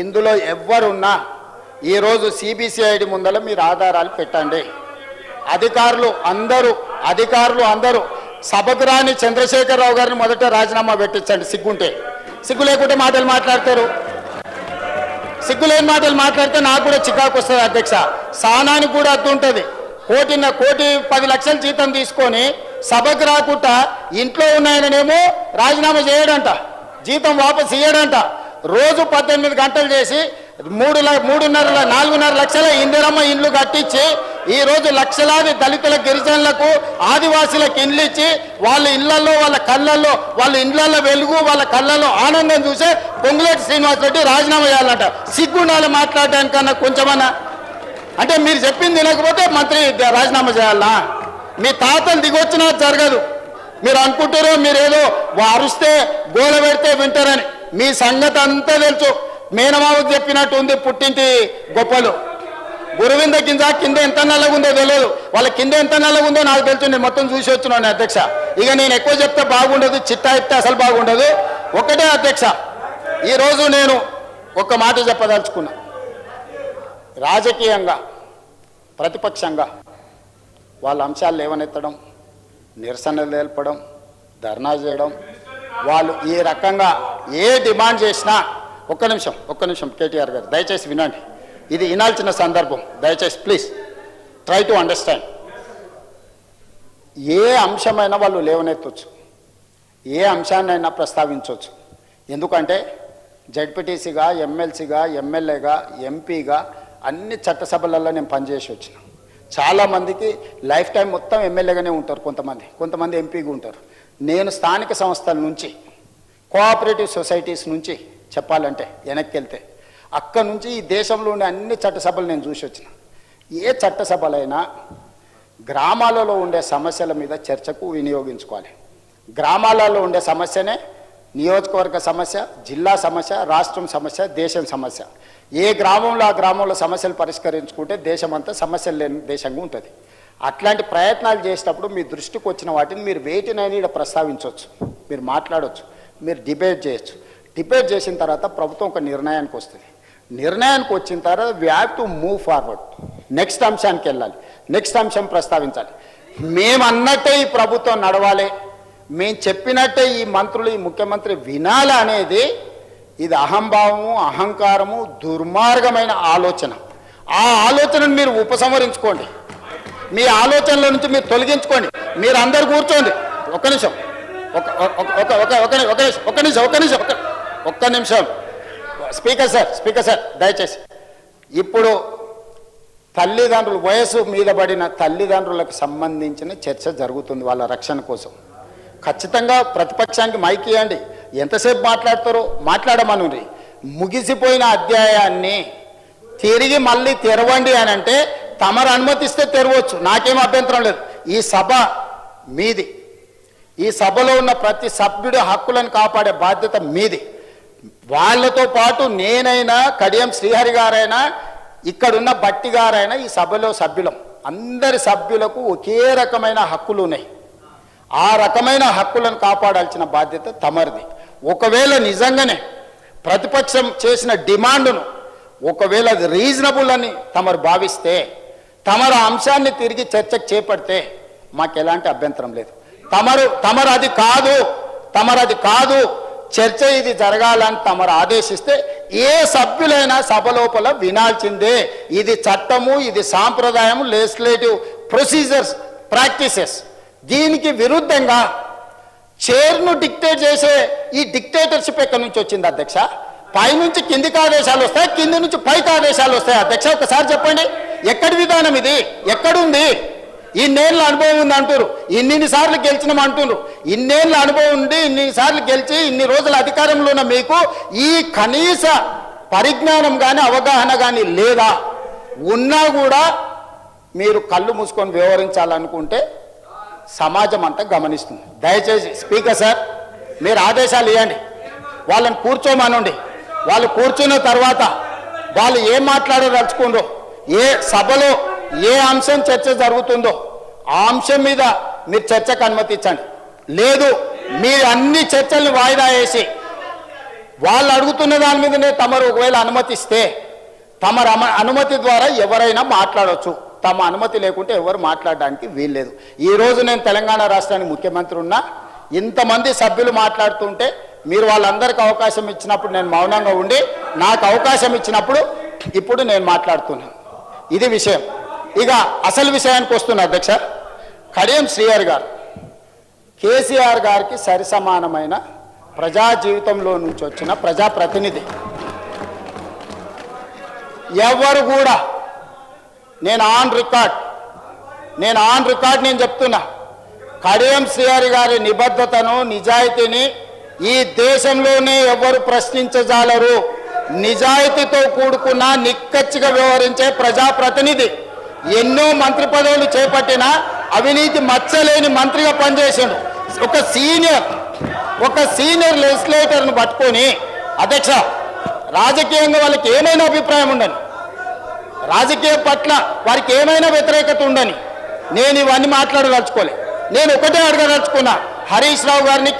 ఇందులో ఎవ్వరున్నా ఈరోజు సిబిసిఐడి ముందర మీరు ఆధారాలు పెట్టండి. అధికారులు అందరూ సభకు రాని చంద్రశేఖరరావు గారిని మొదట రాజీనామా పెట్టించండి. సిగ్గు లేకుంటే మాటలు మాట్లాడతారు. సిగ్గులేని మాటలు మాట్లాడితే నాకు కూడా చికాకు వస్తుంది అధ్యక్ష. సానానికి కూడా అద్దు ఉంటుంది. కోటి 10 లక్షల జీతం తీసుకొని సభకు రాకుండా ఇంట్లో ఉన్నాయననేమో రాజీనామా చేయడంట, జీతం వాపసు ఇయ్యడంట. రోజు 18 గంటలు చేసి 4.5 లక్షల ఇందిరమ్మ ఇండ్లు కట్టించి ఈరోజు లక్షలాది దళితుల గిరిజనులకు ఆదివాసీలకు ఇండ్లు ఇచ్చి వాళ్ళ ఇళ్లలో వాళ్ళ కళ్ళల్లో వాళ్ళ ఇండ్లలో వెలుగు వాళ్ళ కళ్ళల్లో ఆనందం చూసే పొంగులేటి శ్రీనివాసరెడ్డి రాజీనామా చేయాలంట. సిగ్గుండాలి మాట్లాడడానికన్నా కొంచెమన్నా. అంటే మీరు చెప్పింది వినకపోతే మంత్రి రాజీనామా చేయాలనా? మీ తాతలు దిగొచ్చినా జరగదు. మీరు అనుకుంటారో మీరేదో అరుస్తే గోల పెడితే వింటారని. మీ సంగతి అంతా తెలుసు. మేనమావకు చెప్పినట్టు ఉంది పుట్టింటి గొప్పలు. గురువింద కింద ఎంత నల్లగుందో తెలియదు, వాళ్ళ కింద ఎంత నల్లగుందో నాకు తెలుసు. నేను మొత్తం చూసి వచ్చినాను అధ్యక్ష. ఇక నేను ఎక్కువ చెప్తే బాగుండదు, చిట్టా ఇస్తే అసలు బాగుండదు. ఒకటే అధ్యక్ష, ఈరోజు నేను ఒక మాట చెప్పదలుచుకున్నా. రాజకీయంగా ప్రతిపక్షంగా వాళ్ళ అంశాలు లేవనెత్తడం, నిరసనలు తెలపడం, ధర్నా చేయడం, వాళ్ళు ఈ రకంగా ఏ డిమాండ్ చేసినా ఒక్క నిమిషం కేటీఆర్ గారు దయచేసి వినండి. ఇది వినాల్సిన సందర్భం. దయచేసి ప్లీజ్ ట్రై టు అండర్స్టాండ్. ఏ అంశమైనా వాళ్ళు లేవనెత్తవచ్చు, ఏ అంశాన్నైనా ప్రస్తావించవచ్చు. ఎందుకంటే జడ్పీటీసీగా, ఎమ్మెల్సీగా, ఎమ్మెల్యేగా, ఎంపీగా అన్ని చట్టసభలలో నేను పనిచేసి వచ్చిన. చాలామందికి లైఫ్ టైం మొత్తం ఎమ్మెల్యేగానే ఉంటారు, కొంతమంది ఎంపీగా ఉంటారు. నేను స్థానిక సంస్థల నుంచి, కోఆపరేటివ్ సొసైటీస్ నుంచి చెప్పాలంటే వెనక్కి వెళ్తే అక్కడి నుంచి ఈ దేశంలో ఉండే అన్ని చట్టసభలు నేను చూసి వచ్చిన. ఏ చట్టసభలైనా గ్రామాలలో ఉండే సమస్యల మీద చర్చకు వినియోగించుకోవాలి. గ్రామాలలో ఉండే సమస్యనే నియోజకవర్గ సమస్య, జిల్లా సమస్య, రాష్ట్రం సమస్య, దేశం సమస్య. ఏ గ్రామంలో ఆ గ్రామంలో సమస్యలు పరిష్కరించుకుంటే దేశం అంతా సమస్యలు లేని దేశంగా ఉంటుంది. అట్లాంటి ప్రయత్నాలు చేసేటప్పుడు మీ దృష్టికి వచ్చిన వాటిని మీరు వేటినైనా ఇక్కడ ప్రస్తావించవచ్చు, మీరు మాట్లాడవచ్చు, మీరు డిబేట్ చేయొచ్చు. డిబేట్ చేసిన తర్వాత ప్రభుత్వం ఒక నిర్ణయానికి వస్తుంది. నిర్ణయానికి వచ్చిన తర్వాత we have to move forward. Next అంశానికి వెళ్ళాలి, నెక్స్ట్ అంశం ప్రస్తావించాలి. మేము అన్నట్టే ఈ ప్రభుత్వం నడవాలి, మేము చెప్పినట్టే ఈ మంత్రులు, ఈ ముఖ్యమంత్రి వినాలి అనేది ఇది అహంభావము, అహంకారము, దుర్మార్గమైన ఆలోచన. ఆ ఆలోచనను మీరు ఉపసంహరించుకోండి. మీ ఆలోచనల నుంచి మీరు తొలగించుకోండి. మీరు అందరు కూర్చోండి. ఒక్క నిమిషం స్పీకర్ సార్ దయచేసి. ఇప్పుడు తల్లిదండ్రులు, వయసు మీద పడిన తల్లిదండ్రులకు సంబంధించిన చర్చ జరుగుతుంది వాళ్ళ రక్షణ కోసం. ఖచ్చితంగా ప్రతిపక్షానికి మైక్ ఇవ్వండి. ఎంతసేపు మాట్లాడతారో మాట్లాడమనుండి. ముగిసిపోయిన అధ్యాయాన్ని తిరిగి మళ్ళీ తెరవండి అని అంటే తమరు అనుమతిస్తే తెరవచ్చు, నాకేం అభ్యంతరం లేదు. ఈ సభ మీది. ఈ సభలో ఉన్న ప్రతి సభ్యుడి హక్కులను కాపాడే బాధ్యత మీది. వాళ్ళతో పాటు నేనైనా, కడియం శ్రీహరి గారైనా, ఇక్కడున్న బట్టి గారైనా ఈ సభలో సభ్యులం. అందరి సభ్యులకు ఒకే రకమైన హక్కులు ఉన్నాయి. ఆ రకమైన హక్కులను కాపాడాల్సిన బాధ్యత తమరిది. ఒకవేళ నిజంగానే ప్రతిపక్షం చేసిన డిమాండ్ను ఒకవేళ అది రీజనబుల్ అని తమరు భావిస్తే, తమరు అంశాన్ని తిరిగి చర్చకు చేపడితే మాకు ఎలాంటి అభ్యంతరం లేదు. తమరు అది కాదు చర్చ ఇది జరగాలని తమరు ఆదేశిస్తే ఏ సభ్యులైనా సభ లోపల వినాల్సిందే. ఇది చట్టము, ఇది సాంప్రదాయము, లెజిస్లేటివ్ ప్రొసీజర్స్, ప్రాక్టీసెస్. దీనికి విరుద్ధంగా చైర్ను డిక్టేట్ చేసే ఈ డిక్టేటర్షిప్ ఎక్కడి నుంచి వచ్చింది అధ్యక్ష? పైనుంచి కిందికి ఆదేశాలు వస్తాయి, కింది నుంచి పైకి ఆదేశాలు వస్తాయి. అధ్యక్ష ఒకసారి చెప్పండి, ఎక్కడి విధానం ఇది? ఎక్కడుంది? ఇన్నేళ్ళ అనుభవం ఉంది అంటారు, ఇన్నిసార్లు గెలిచినాం అంటున్నారు. ఇన్నేళ్ళ అనుభవం ఉండి ఇన్నిసార్లు గెలిచి ఇన్ని రోజుల అధికారంలో ఉన్న మీకు ఈ కనీస పరిజ్ఞానం కానీ అవగాహన కానీ లేదా? ఉన్నా కూడా మీరు కళ్ళు మూసుకొని వ్యవహరించాలనుకుంటే సమాజం అంతా గమనిస్తుంది. దయచేసి స్పీకర్ సార్ మీరు ఆదేశాలు ఇవ్వండి, వాళ్ళని కూర్చోమనండి. వాళ్ళు కూర్చున్న తర్వాత వాళ్ళు ఏం మాట్లాడదలుచుకుందో, ఏ సభలో ఏ అంశం చర్చ జరుగుతుందో ఆ అంశం మీద మీరు చర్చకు అనుమతించండి. లేదు మీరు అన్ని చర్చల్ని వాయిదా వేసి వాళ్ళు అడుగుతున్న దాని మీదనే తమరు ఒకవేళ అనుమతిస్తే తమ అనుమతి ద్వారా ఎవరైనా మాట్లాడవచ్చు. తమ అనుమతి లేకుంటే ఎవరు మాట్లాడడానికి వీల్లేదు. ఈరోజు నేను తెలంగాణ రాష్ట్రానికి ముఖ్యమంత్రి ఉన్నా, ఇంతమంది సభ్యులు మాట్లాడుతుంటే మీరు వాళ్ళందరికీ అవకాశం ఇచ్చినప్పుడు నేను మౌనంగా ఉండి, నాకు అవకాశం ఇచ్చినప్పుడు ఇప్పుడు నేను మాట్లాడుతున్నాను. ఇది విషయం. ఇక అసలు విషయానికి వస్తున్నా అధ్యక్ష. కడియం శ్రీహరి గారు కేసీఆర్ గారికి సరిసమానమైన ప్రజా జీవితంలో నుంచి వచ్చిన ప్రజాప్రతినిధి. ఎవరు కూడా నేను ఆన్ రికార్డ్ నేను చెప్తున్నా, కడియం శ్రీహరి గారి నిబద్ధతను నిజాయితీని ఈ దేశంలోనే ఎవరు ప్రశ్నించజాలరు. నిజాయితీతో కూడుకున్న నిక్కచ్చిగా వ్యవహరించే ప్రజాప్రతినిధి. ఎన్నో మంత్రి పదవులు చేపట్టిన అవినీతి మచ్చలేని మంత్రిగా పనిచేసాడు. ఒక సీనియర్ లెజిస్లేటర్ను పట్టుకొని అధ్యక్ష రాజకీయంగా వాళ్ళకి ఏమైనా అభిప్రాయం ఉండని, రాజకీయ పట్ల వారికి ఏమైనా వ్యతిరేకత ఉండని నేను ఇవన్నీ మాట్లాడదలుచుకోలే. నేను ఒకటే అడగదలుచుకున్నా, హరీష్ రావు గారిని